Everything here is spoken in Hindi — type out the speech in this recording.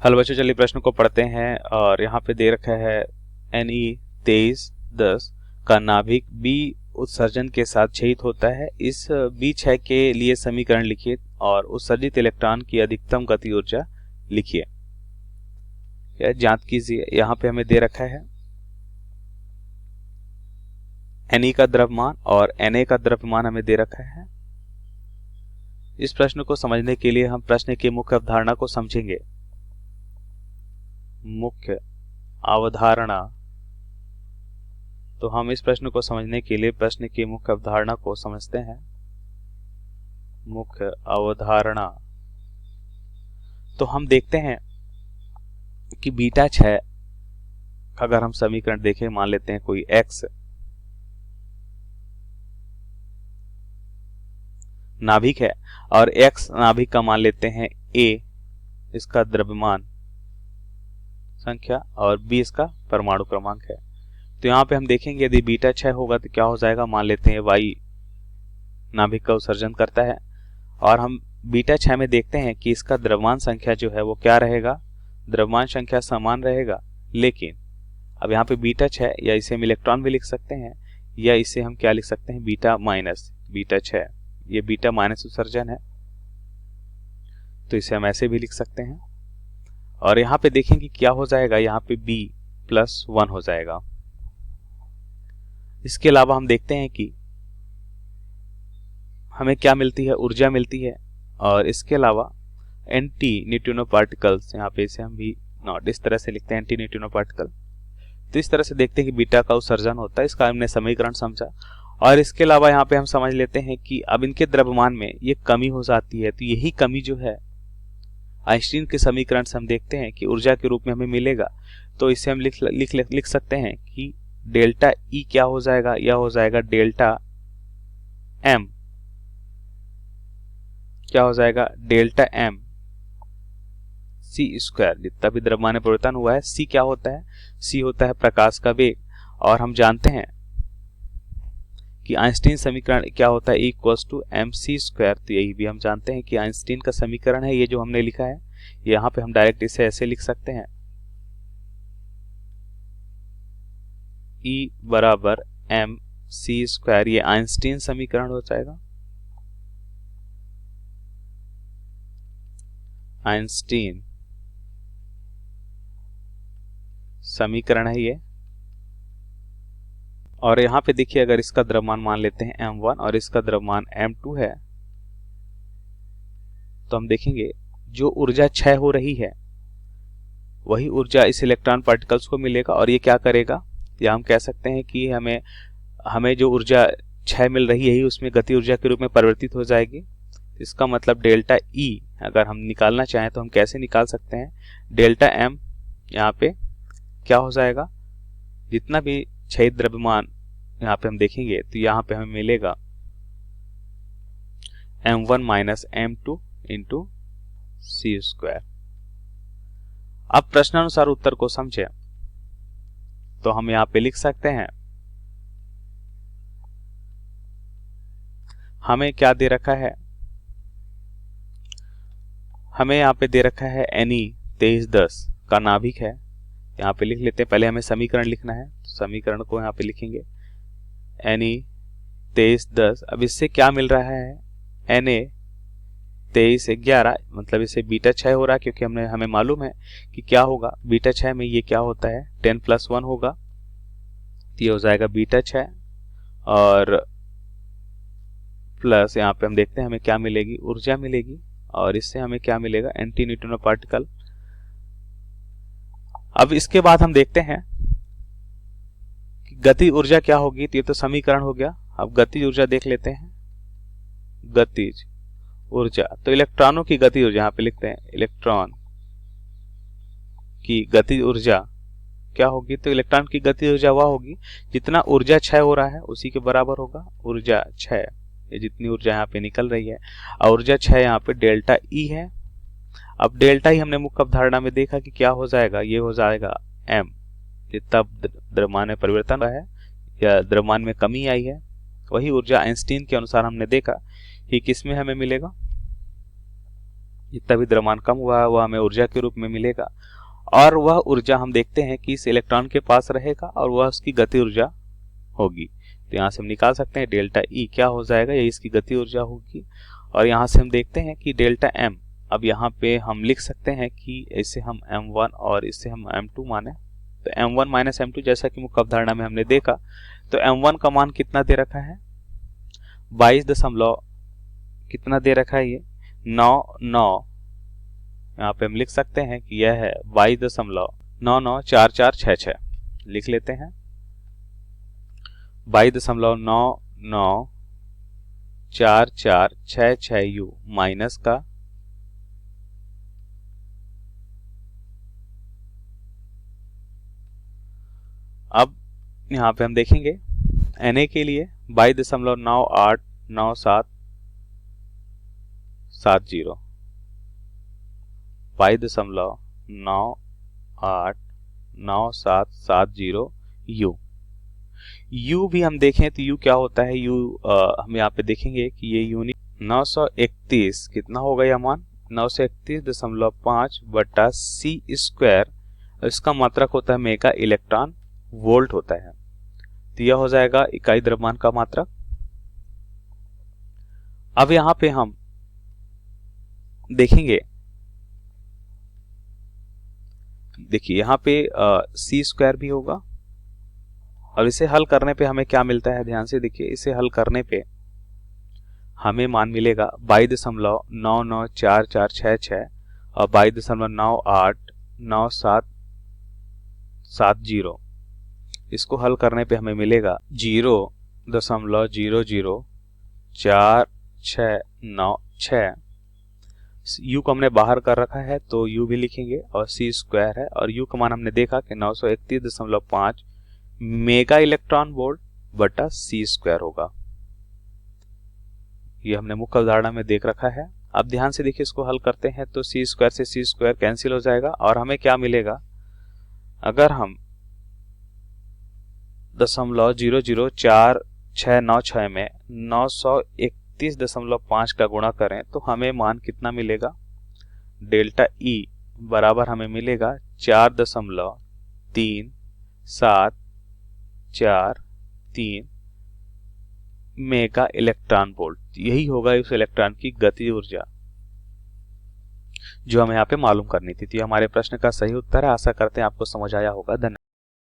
हेलो बच्चों, चलिए प्रश्न को पढ़ते हैं। और यहाँ पे दे रखा है Ne2310 का नाभिक बी उत्सर्जन के साथ छेदित होता है। इस B6 के लिए समीकरण लिखिए और उत्सर्जित इलेक्ट्रॉन की अधिकतम गति ऊर्जा लिखिए। यह ज्ञात कीजिए। यहाँ पे हमें दे रखा है Ne का द्रव्यमान और Na का द्रव्यमान हमें दे रखा है। इस प्रश्न को समझने के लिए हम प्रश्न की मुख्य अवधारणा को समझेंगे। मुख्य अवधारणा, तो हम इस प्रश्न को समझने के लिए प्रश्न की मुख्य अवधारणा को समझते हैं। मुख्य अवधारणा, तो हम देखते हैं कि बीटा 6 का अगर हम समीकरण देखें, मान लेते हैं कोई x नाभिक है और x नाभिक का मान लेते हैं a इसका द्रव्यमान संख्या और b इसका परमाणु क्रमांक है। तो यहाँ पे हम देखेंगे यदि बीटा 6 होगा तो क्या हो जाएगा। मान लेते हैं y नाभिक का उत्सर्जन करता है और हम बीटा 6 में देखते हैं कि इसका द्रव्यमान संख्या जो है वो क्या रहेगा, द्रव्यमान संख्या समान रहेगा। लेकिन अब यहाँ पे बीटा 6, या इसे हम इलेक्ट्रॉन भी लिख सकते हैं या इसे हम क्या लिख सकते हैं, बीटा माइनस बीटा 6। ये बीटा माइनस उत्सर्जन है तो इसे हम ऐसे भी लिख सकते हैं। और यहाँ पे देखेंगे क्या हो जाएगा, यहाँ पे B+1 हो जाएगा। इसके अलावा हम देखते हैं कि हमें क्या मिलती है, ऊर्जा मिलती है। और इसके अलावा एंटी न्यूट्रिनो पार्टिकल्स, यहाँ पे इसे हम भी नॉट इस तरह से लिखते हैं, एंटी न्यूट्रिनो पार्टिकल। तो इस तरह से देखते हैं कि बीटा का उत्सर्जन होता है। इसका हमने समीकरण समझा। और इसके अलावा यहाँ पे हम समझ लेते हैं कि अब इनके द्रव्यमान में ये कमी हो जाती है, तो यही कमी जो है आइंस्टीन के समीकरण से हम देखते हैं कि ऊर्जा के रूप में हमें मिलेगा। तो इसे हम लिख सकते हैं कि डेल्टा ई क्या हो जाएगा, यह हो जाएगा डेल्टा एम, क्या हो जाएगा, डेल्टा एम C²। जितना भी द्रव्यमान में परिवर्तन हुआ है, C क्या होता है, C होता है प्रकाश का वेग। और हम जानते हैं कि आइंस्टीन समीकरण क्या होता है, E=mc²। तो यही भी हम जानते हैं कि आइंस्टीन का समीकरण है ये जो हमने लिखा है। यहाँ पे हम डायरेक्ट इसे ऐसे लिख सकते हैं, E=mc²। ये आइंस्टीन समीकरण हो जाएगा, आइंस्टीन समीकरण है ये। और यहाँ पे देखिए अगर इसका द्रव्यमान मान लेते हैं m1 और इसका द्रव्यमान m2 है, तो हम देखेंगे जो ऊर्जा क्षय हो रही है वही ऊर्जा इस इलेक्ट्रॉन पार्टिकल्स को मिलेगा। और ये क्या करेगा, या हम कह सकते हैं कि हमें जो ऊर्जा क्षय मिल रही है यही उसमें गति ऊर्जा के रूप में परिवर्तित हो जाएगी। इसका मतलब डेल्टा ई अगर हम निकालना चाहें तो हम कैसे निकाल सकते हैं, डेल्टा एम यहाँ पे क्या हो जाएगा, जितना भी क्षयित द्रव्यमान यहाँ पे हम देखेंगे तो यहाँ पे हमें मिलेगा m1 minus m2 into C²। अब प्रश्नानुसार उत्तर को समझें तो हम यहाँ पे लिख सकते हैं, हमें क्या दे रखा है, हमें यहाँ पे दे रखा है Ne2310 का नाभिक है। यहाँ पे लिख लेते हैं, पहले हमें समीकरण लिखना है, समीकरण को यहाँ पे लिखेंगे Ne2310। अब इससे क्या मिल रहा है, Na2311, मतलब इसे बीटा 6 हो रहा है, क्योंकि हमें मालूम है कि क्या होगा बीटा 6 में, ये क्या होता है 10+1 होगा, ये हो जाएगा बीटा 6 और प्लस यहाँ पे हम देखते हैं हमें क्या मिलेगी, ऊर्जा मिलेगी। और इससे हमें क्या मिलेगा, एंटी न्यूट्रिनो पार्टिकल। अब इसके बाद हम देखते हैं कि गति ऊर्जा क्या होगी, तो ये तो समीकरण हो गया। अब गति ऊर्जा देख लेते हैं, गतिज ऊर्जा, तो इलेक्ट्रॉनों की गति ऊर्जा यहाँ पे लिखते हैं, इलेक्ट्रॉन की गति ऊर्जा क्या होगी, तो इलेक्ट्रॉन की गति ऊर्जा वह होगी जितना ऊर्जा क्षय हो रहा है उसी के बराबर होगा ऊर्जा क्षय, ये जितनी ऊर्जा यहाँ पे निकल रही है। और ऊर्जा क्षय यहाँ पे डेल्टा ई है। अब डेल्टा ही हमने मुख्य अवधारणा में देखा कि क्या हो जाएगा, ये हो जाएगा m, जितना द्रव्यमान में परिवर्तन है या द्रव्यमान में कमी आई है वही ऊर्जा आइंस्टीन के अनुसार हमने देखा कि किसमें हमें मिलेगा, जितना भी द्रव्यमान कम हुआ है वह हमें ऊर्जा के रूप में मिलेगा, और वह ऊर्जा हम देखते हैं कि इस इलेक्ट्रॉन के पास रहेगा और वह उसकी गति ऊर्जा होगी। तो यहाँ से हम निकाल सकते हैं डेल्टा ई क्या हो जाएगा, यही इसकी गति ऊर्जा होगी। और यहाँ से हम देखते हैं कि डेल्टा एम, अब यहाँ पे हम लिख सकते हैं कि इसे हम m1 और इसे हम m2 माने। तो m1 माइनस m2 जैसा कि मुख्य अवधारणा में हमने देखा, तो m1 का मान कितना दे रखा है, 22 दशमलव कितना दे रखा है, ये 9 यहाँ पे हम लिख सकते हैं कि यह है 22.994466 लिख लेते हैं। 22.994466 U माइनस का अब यहाँ पे हम देखेंगे Na के लिए 22.989770 22.989770 U भी हम देखें तो U क्या होता है, U हम यहाँ पे देखेंगे कि ये यूनिट 931 कितना होगा, यह मान 931.5 बटा C स्क्वायर, इसका मात्रक होता है मेगा इलेक्ट्रॉन वोल्ट होता है। तो यह हो जाएगा इकाई द्रव्यमान का मात्रक। अब यहाँ पे हम देखेंगे, देखिए यहाँ पे C स्क्वायर भी होगा, और इसे हल करने पे हमें क्या मिलता है, ध्यान से देखिए, इसे हल करने पे हमें मान मिलेगा 22.994466 और 22.989770। इसको हल करने पे हमें मिलेगा 0.004696। U को हमने बाहर कर रखा है तो U भी लिखेंगे, और C स्क्वायर है, और U का मान हमने देखा कि 931.5 मेगा इलेक्ट्रॉन वोल्ट बटा C स्क्वायर होगा। ये हमने मुख्य अवधारणा में देख रखा है। अब ध्यान से देखिए, इसको हल करते हैं तो C स्क्वायर से C स्क्वायर कैंसिल हो जाएगा, और हमें क्या मिलेगा, अगर हम 0.004696 में 931.5 का गुणा करें तो हमें मान कितना मिलेगा, डेल्टा ई बराबर हमें मिलेगा 4.3743 मेगा इलेक्ट्रॉन वोल्ट। यही होगा उस इलेक्ट्रॉन की गति ऊर्जा जो हमें यहाँ पे मालूम करनी थी। तो हमारे प्रश्न का सही उत्तर है। आशा करते हैं आपको समझ आया होगा। धन्यवाद।